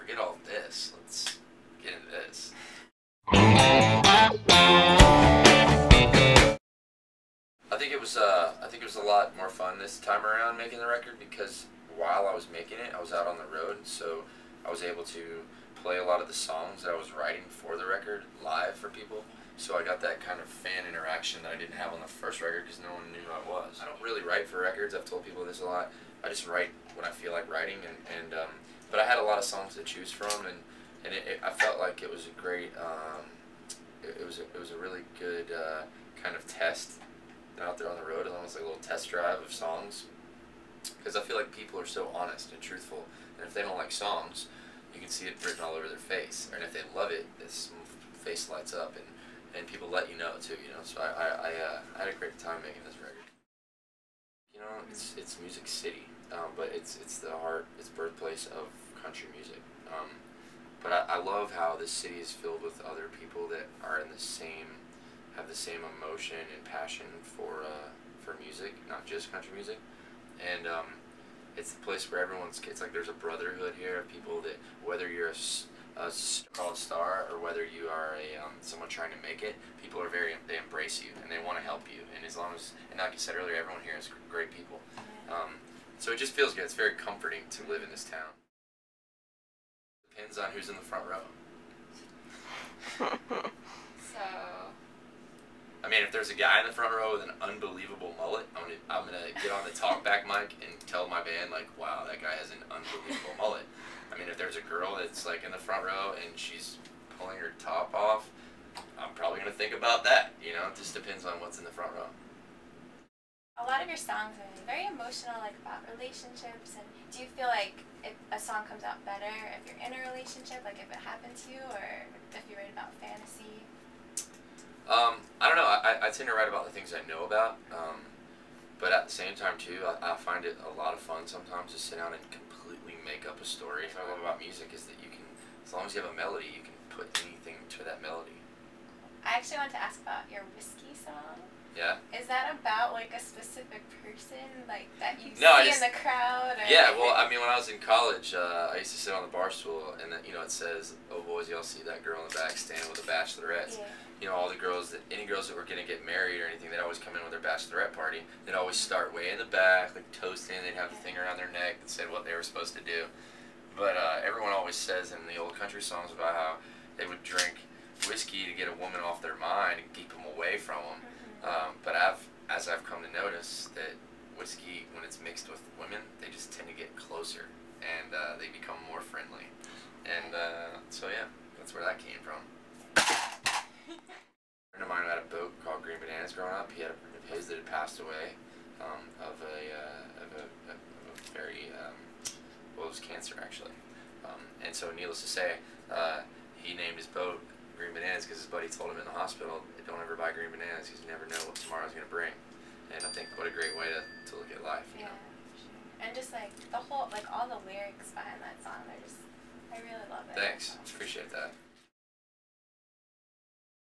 forget all this. Let's get into this. I think it was a lot more fun this time around making the record, because while I was making it, I was out on the road, so I was able to play a lot of the songs that I was writing for the record live for people. So I got that kind of fan interaction that I didn't have on the first record because no one knew who I was. I don't really write for records. I've told people this a lot. I just write when I feel like writing, but I had a lot of songs to choose from, and I felt like it was a great, it was a really good kind of test out there on the road. It was almost like a little test drive of songs, because I feel like people are so honest and truthful, and if they don't like songs, you can see it written all over their face, and if they love it, this face lights up, and people let you know too, you know. So I had a great time making this record. You know, it's Music City, but it's the heart, it's birthplace of country music. But I love how this city is filled with other people that are in the same, have the same emotion and passion for music, not just country music, and it's the place where it's like there's a brotherhood here of people that, whether you're a star or whether you are someone trying to make it, people are they embrace you and they want to help you, and as long as, and like I said earlier, everyone here is great people, so it just feels good. It's very comforting to live in this town. Depends on who's in the front row. So, I mean, if there's a guy in the front row with an unbelievable mullet, I'm gonna get on the talkback mic and tell my band, like, wow, that guy has an unbelievable mullet. I mean, if there's a girl that's like in the front row and she's pulling her top off, I'm probably gonna think about that. You know, it just depends on what's in the front row. a lot of your songs are very emotional, like about relationships. And do you feel like a song comes out better if you're in a relationship, like if it happened to you, or if you write about fantasy? I don't know. I tend to write about the things I know about, but at the same time too, I find it a lot of fun sometimes to sit down and completely make up a story. What I love about music is that you can, as long as you have a melody, you can put anything to that melody. I actually want to ask about your whiskey song. Yeah. Is that about like a specific person, like that you see in the crowd? Or? Yeah. Well, I mean, when I was in college, I used to sit on the bar stool, and then, you know, it says, "Oh boys, y'all see that girl in the back standing with the bachelorettes." Yeah. You know, all the girls any girls that were gonna get married or anything, they'd always come in with their bachelorette party. They'd always start way in the back, like toasting. They'd have the thing around their neck that said what they were supposed to do. But everyone always says in the old country songs about how they would drink whiskey to get a woman off their mind and keep them away from them. But as I've come to notice that whiskey, when it's mixed with women, they just tend to get closer, and they become more friendly. And so yeah, that's where that came from. A friend of mine had a boat called Green Bananas growing up. He had a friend of his that had passed away of a very, well, it was cancer actually. And so needless to say, he named his boat Green Bananas because his buddy told him in the hospital, don't ever buy green bananas because you never know what tomorrow's going to bring. And I think what a great way to look at life, you know? Sure. And just like the whole, like all the lyrics behind that song, I really love it. Thanks. Appreciate that.